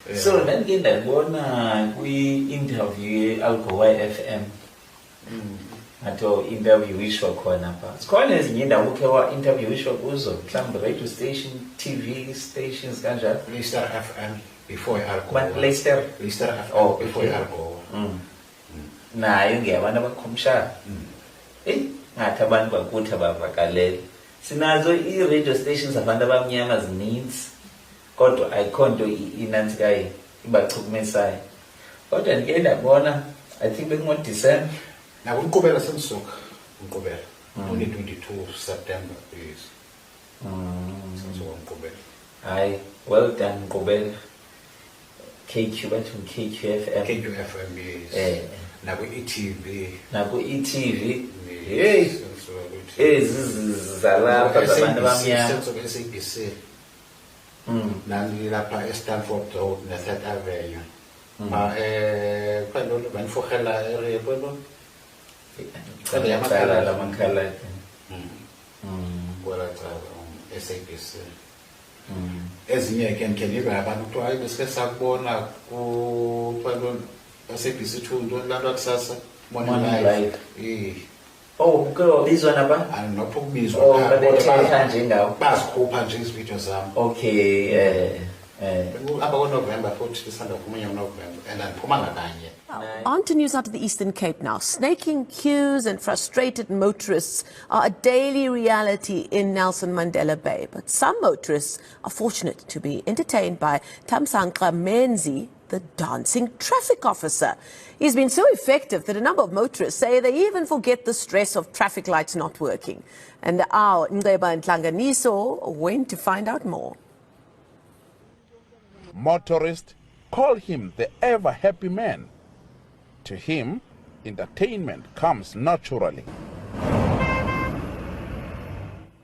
So ndandike ndabona kwi-interview ye-Algoa FM atho interviewishwa khona pha sikhona ezinye indawo ukhe wa-interviewishwa kuzo mhlawumbe radio station, TV stations kanjalo. Leicester FM before i-Algoa. But Leicester FM before i-Algoa. Nayo ngeyabantu abakhomshana. Ngathi abantu bakuthi abavakalele sinazo i-radio stations abantu abamnyama zininzi kodwa ayikho nto inantsikayo ibachukumisayo kodwa ndike ndabona I think bekungo-December nakuNkqubela semsuka uNkqubela 2022 September please semsuka uNkqubela. Hayi, well done Nqubela. KQ bathi KQFM. KQFM yes. Naku-e.tv. Naku-e.tv. Hey. Zalapha zabantu abamnyama. SABC. Nangilapha eStanford Road neThird Avenue. Kwalolu banifogela area kwelo. Kwelo yamakhala lamakhala. Kwela SABC. Ezinye ke ngikeliwe abantu ukuthi hayi bese sakubona ku kwelo SABC 2 ndo lando kusasa morning live. Oh, go bizwa naba? Anopho kubizwa bathetha nje ngawo. Bazikhupha nje izividiyo zami. Okay, November futhi sisanda kumunye November and andiphuma ngakanye. On to news out of the Eastern Cape now. Snaking queues and frustrated motorists are a daily reality in Nelson Mandela Bay. But some motorists are fortunate to be entertained by Thamsanqa Menzi, the dancing traffic officer. He's been so effective that a number of motorists say they even forget the stress of traffic lights not working. And our Ngeba Ntlanganiso went to find out more. Motorists call him the ever-happy man. To him, entertainment comes naturally.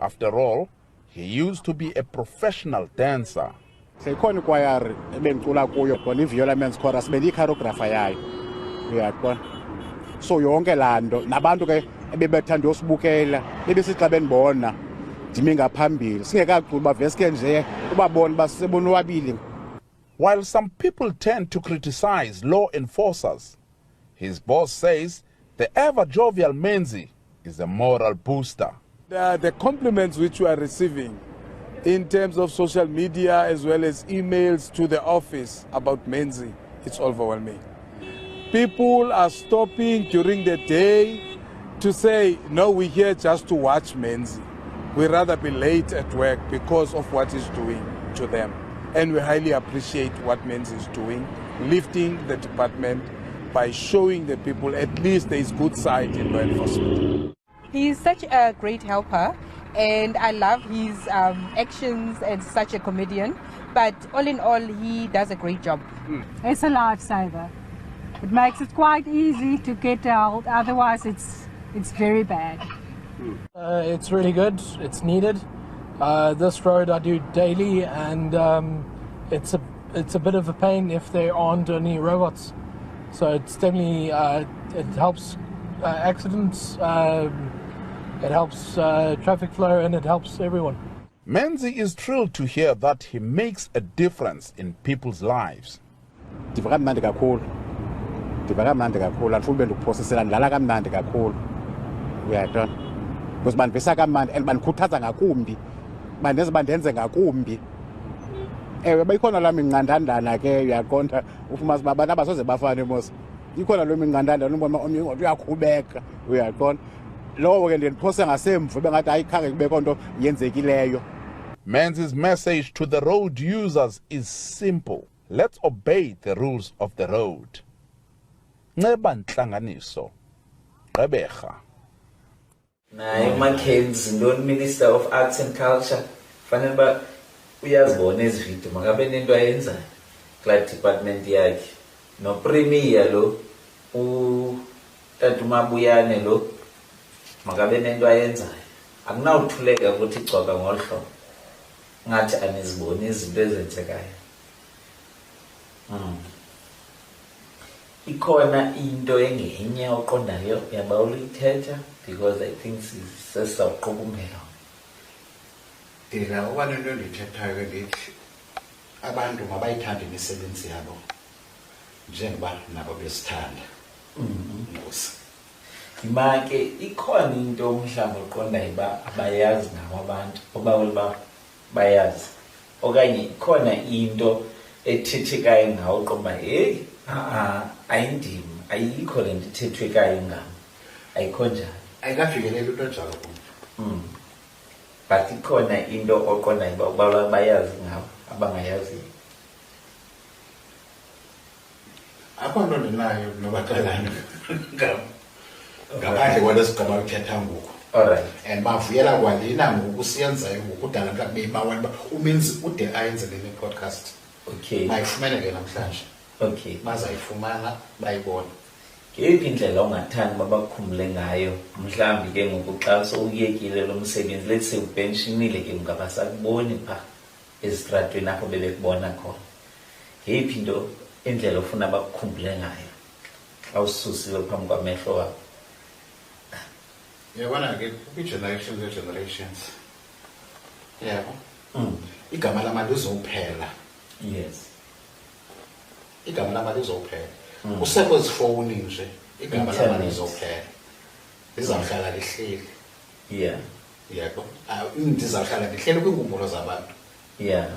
After all, he used to be a professional dancer. Sekhona ikwayari ebengicula kuyo khona iViola Men's Chorus belichoreographer yayo uyaqwa so yonke lando nabantu ke ebebethanda usibukela bebesithi xa benibona ndimi ngaphambili singekaculi baveske nje ubabona basebonwabile. While some people tend to criticize law enforcers, his boss says the ever-jovial Menzi is a moral booster. The compliments which we are receiving in terms of social media as well as emails to the office about Menzi, it's overwhelming. People are stopping during the day to say, no, we're here just to watch Menzi. We'd rather be late at work because of what he's doing to them. And we highly appreciate what Menzi is doing, lifting the department by showing the people at least there is good side in law enforcement. He's such a great helper, and I love his actions and such a comedian. But all in all, he does a great job. It's a lifesaver. It makes it quite easy to get out. Otherwise, it's very bad. It's really good. It's needed. This road I do daily, and it's a bit of a pain if there aren't any robots. So it's definitely it helps accidents. It helps traffic flow, and it helps everyone. Menzi is thrilled to hear that he makes a difference in people's lives. Ndiva kamnandi kakhulu andifuni ube ndikuphosisela ndilala kamnandi kakhulu uyaqona because bandivisa kamnandi and bandikhuthaza ngakumbi bandenza bandenze ngakumbi. Ewe bayikhona laa minqandandana ke uyaqonda ufumanisa uba abantu abasoze bafane mos ikhona loo minqandandana ubona omnye ngothi uyakhubeka uyaqonda lowo ke ndiphose ngasemva bengathi ayikhange kubekho nto yenzekileyo. Menzi's message to the road users is simple. Let's obey the rules of the road. Nceba Ntlanganiso, Gqeberha. Naye uMackenzie Ndoni, Minister of Arts and Culture, fanele ba uyazibona ezi video makabe nento ayenzayo kula department yakhe. No premier lo uTata uMabuyane lo makabe nento ayenzayo. Akunawuthuleka ukuthi igcoka ngolhlobo. Ngathi aniziboni izinto ezenzekayo. Ikhona into engenye oqondayo yaba ulithetha because I think sisawuqukumbela. Ndila oba nento endithethayo ndithi abantu mabayithande imisebenzi yabo njengoba nabo besithanda. Nkosi. Imake ikhona into mhlawumbe uqonda iba abayazi ngawo abantu oba bayazi okanye ikhona into ethethekayo ngawo uqomba hey ayindimi ayikho le nto ethethekayo ngam ayikho njalo ayikafikeleli into njalo kum. but ikhona into oqonda iba uba bayazi ngawo abangayazi. Akho nto ndinayo nobaxelana ngam ngaphandle kwale sigaba uthetha ngoku. Alright. And bavuyela kwalena ngoku siyenzayo ngokudala mhlawumbe beyibawa uba umenzi ude ayenze le podcast. Okay. Bayifumene ke namhlanje. Okay. Bazayifumana bayibone. Ngeyiphi indlela ongathanda babakhumbule ngayo mhlawumbi ke ngoku xa sowuyekile lo msebenzi let's say upensionile ke ngabasakuboni pha ezitratweni apho bebekubona khona. Ngeyiphi into indlela ofuna bakukhumbule ngayo xa ususiwe phambi kwamehlo wakho? Yabona ke generations. Yabo. Igama lamali lizophela. Yes. Igama lamali lizophela. Usekwezi phone nje igama lamali lizophela. Lizawuhlala lihleli. Yeah. Yabo. Ndizawuhlala lihleli kwinkumbulo zabantu. Yeah.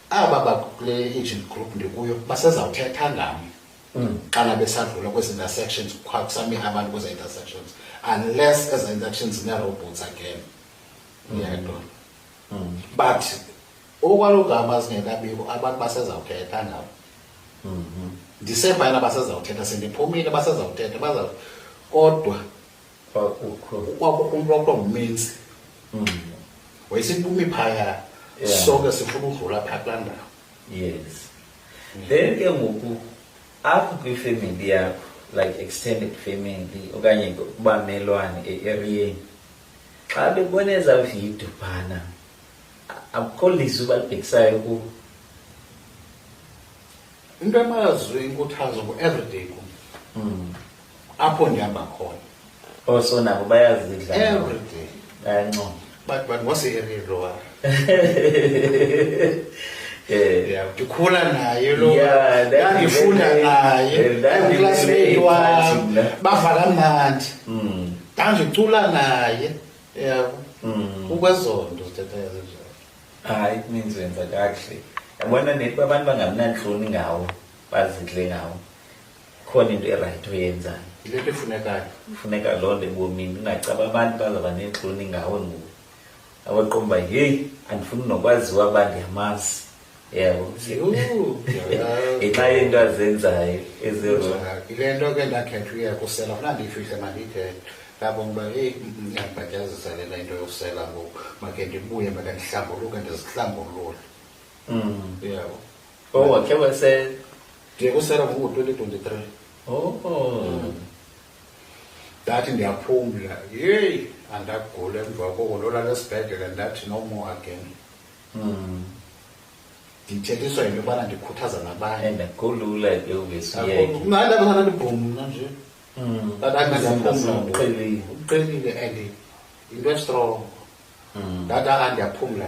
Aba bakule agent group ndikuyo basezawuthetha ngami. Xa besadlula kwezi intersections kusami abantu kwezi intersections unless as intersections ne-robots again. Yebo. But okwalugama zingekabikho abantu basezawuthetha ngabo. December yena basezawuthetha sendiphumile basezawuthetha baza kodwa umntu ngumenzi. Wayesiphume phaya sonke sifuna udlula phaa kulaa ndawo. Yes. Then ke ngoku apho kwifamily yakho like extended family okanye kubamelwane e-areeni xa bebona eza video phana akukho lizwi balibhekisayo kubo? Into emazwe inkuthazo ku-everyday kum. Apho ndihamba khona. So nabo bayazidla Everyday. bayancoma. But ngose-area lowa. Ndikhula naye lo. Ndandifunda naye. Classmate wam. Bavala mnandi. Ndandicula naye. Yabo. Ukwezo nto zithetha ezinjalo. It means wenza kakuhle. Yabona nethi abantu bangamnantloni ngawo bazidle ngawo khona into erayithi oyenzayo. Yile nto efunekayo. Kufuneka loo nto ebomini ungacaba abantu bazaba nentloni ngawe ngoku awaqomba hey andifuni nokwaziwa uba ndiyamazi. Yabo. Ngenxa yento azenzayo ezero. Yile nto ke ndakhetha uya kusela funa ndiyifihle mandiyithethe. Ngabona uba heyi ndiyabhatyazisa lena into yokusela ngoku makhe ndibuye makhe ndihlambuluke ndizihlambulule. Yabo. Wakhe wasela? Ndiye kusela ngo-2023. Ndathi ndiyaphumla yeyi andagula emva koko ndolala esibhedlele ndathi no more again. Ndithethiswa yinto yobana ndikhuthaza nabanye. And kulula ke uvesiyeke. Ndabona ndibhumna nje. Uqhelile and into estrong. Ndathi ndiyaphumla.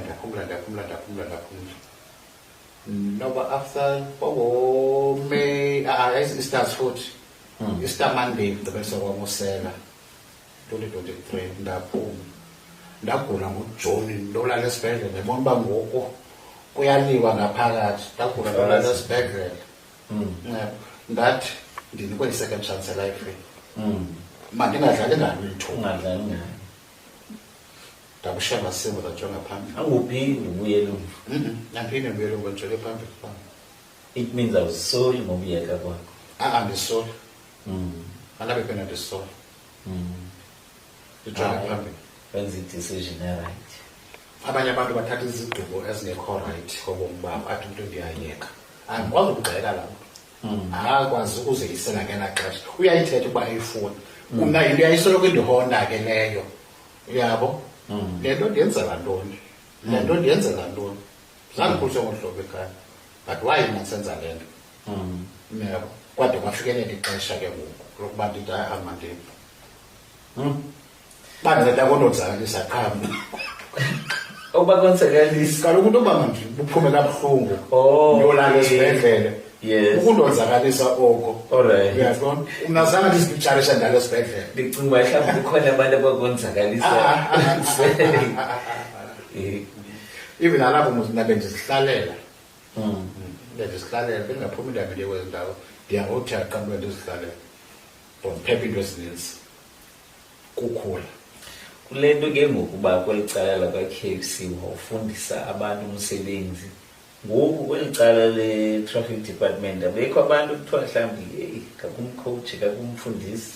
Noba after May Easter's foot. Easter Monday ndabesokwamusela 2023 ndaphuma. Ndagula nguJoni ndolala esibhedlele ndibona uba ngoku kuyaliwa ngaphakathi. Ndagula ndolala esibhedlele. Ndathi ndinikwe i-second chance life. Mandingadlali ngalo ithuba. Ungadlali ngayo. Ndabushiya ngasimbo ndajonga phambili. Awuphindi ubuyele umva. Andiphinde ndibuyele umva ndijole phambili. It means awuzisoli ngobuyeka kwakho. Andisoli. Andabe phela ndisoli. Ndijonge phambili. Wenza i-decision erayithi. Abanye abantu bathatha izigqibo ezingekho right ngobomi babo athi umntu ndiyayeka. Andikwazi ukugxeka laa nto. Akwazi ukuzeyisela ngelaa xesha. Uyayithetha ukuba ayifuni. Mna yinto yayisoloko indihonda ke leyo. Uyabo? Le nto ndiyenzela ntoni? Le nto ndiyenzela ntoni? Zandikhulise ngolu hlobo ekhaya. But why nasenza le nto? Yabo. Kwade kwafikelela ixesha ke ngoku lokuba ndithi ahamba ndini. Bandileta konozalisa qha mna. Oba konzakalisa. Kaloku into yoba manje buphume kabuhlungu. Oh. Yolala esibhedlele. Yes. Ukundonzakalisa oko. Alright. Uyabona? Unazange ndizibitsharisha ndalo esibhedlele. Ndicinga uba mhlawumbi kukhona abantu abakonzakalisa. Even alapho muzinabe ndizihlalela. Ndizihlalela bengaphumi ndabile kwezi ndawo. Ndiyangothi aqambe ndizihlalela. Ndiphepha into ezininzi. Kukhula. Kule nto ke ngokuba kweli cala lakwa-KFC wawufundisa abantu umsebenzi. Ngoku kweli cala le-traffic department abekho abantu kuthiwa mhlawumbi kakumcoach kakumfundisi.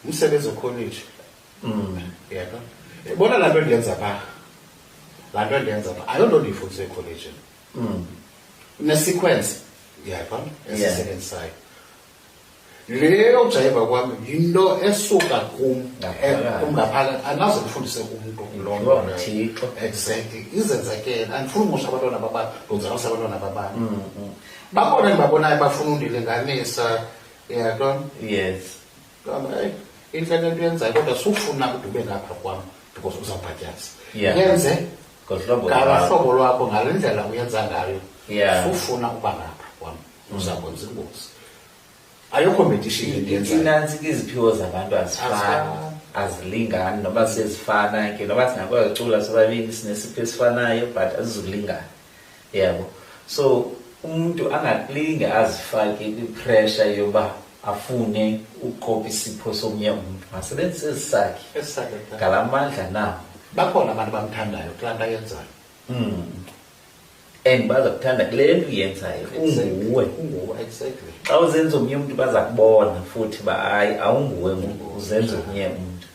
Umsebenzi wekholeji. Yebo. Bona laa nto ndiyenza phaa. Laa nto ndiyenza phaa. Ayonto ndiyifundise ekholejini. Une-sequence. Yayibona? Esisebenzisayo. Le ujayiva kwami yinto esuka kum ngaphakathi anaze ndifundise umntu loo nto. Exactly. Izenzekele andifuni umosha abantwana babani ndonzakalisa abantwana babani. Babona endibabonayo bafuna undilinganisa. Yayibona? Yes. Indlela into yenzayo kodwa sufuna ude ube ngapha kwam because uzawubhatyaza. Yeah. Yenze ngahlobo lwakho ngale ndlela uyenza ngayo. Sufuna uba ngapha kwam uzakwenza ingozi. Ayokho competition endiyenzayo. Inansi ke iziphiwo zabantu azifani, azilingani noba sezifana ke noba singakwazi ucula sobabili sinesipho esifanayo but azizulingana. Yabo. So umuntu angakulinga azifake ipressure yoba afune uqopha isipho somnye umuntu. Masebenzise esakhe. Esakhe. Ngalamandla nawo. Bakhona abantu bamthandayo kulaa nto ayenzayo. And bazakuthanda kule nto uyenzayo unguwe. Exactly. Xa uzenza omnye umuntu baza kubona futhi ba hayi awunguwe uzenza omnye umuntu.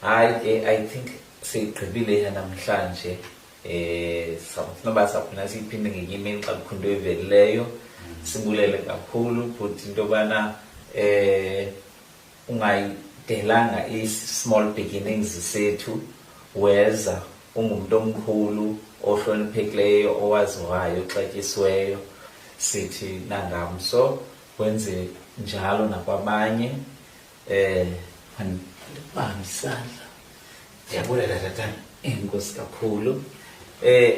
Hayi ke I think seyigqibile namhlanje noba saphuna siyiphinde ngenye imini xa kukho into evelileyo. Sibulele kakhulu futhi into yobana ungayidelanga i-small beginnings sethu weza ungumuntu omkhulu ohloniphekileyo owaziwayo oxatyisiweyo sithi nangamso wenze njalo nakwabanye bamba isandla. Ndiyabulela tatana. Enkosi kakhulu.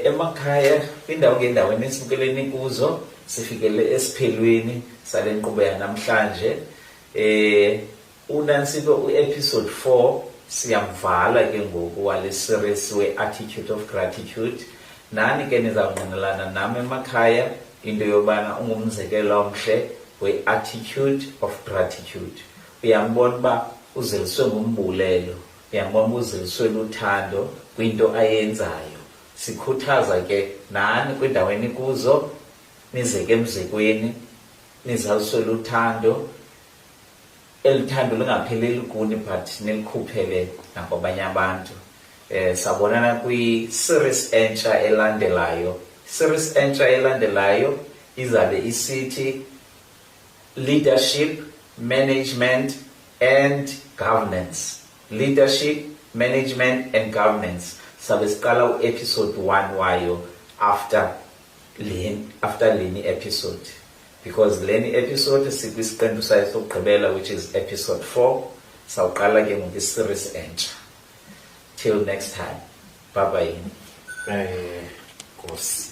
Emakhaya indawo ngendaweni esibukeleni kuzo sifikele esiphelweni sale nkqubo yanamhlanje. Unansipho uepisode 4 siyamvala ke ngoku wale series we-attitude of gratitude. Nani ke nizawungqinelana nami emakhaya into yobana ungumzekelo omhle we-attitude of gratitude. Uyambona uba uzeliswe ngumbulelo, uyambona uzeliswe luthando kwinto ayenzayo. Sikhuthaza ke nani kwindaweni kuzo nizeke emzekweni nizaliswe luthando. Elithando lingapheleli kuni but nilikhuphele nakwabanye abantu. Sabonana kwi-series entsha elandelayo. Series entsha elandelayo izabe isithi Leadership, Management and Governance. Leadership, Management and Governance. Sabe siqala u-episode 1 wayo after leni episode. Because leni episode sikwisiqendu sayo sokugqibela which is episode 4. Sawuqala ke ngoku-series entsha. Till next time. Bye bye. Kosi.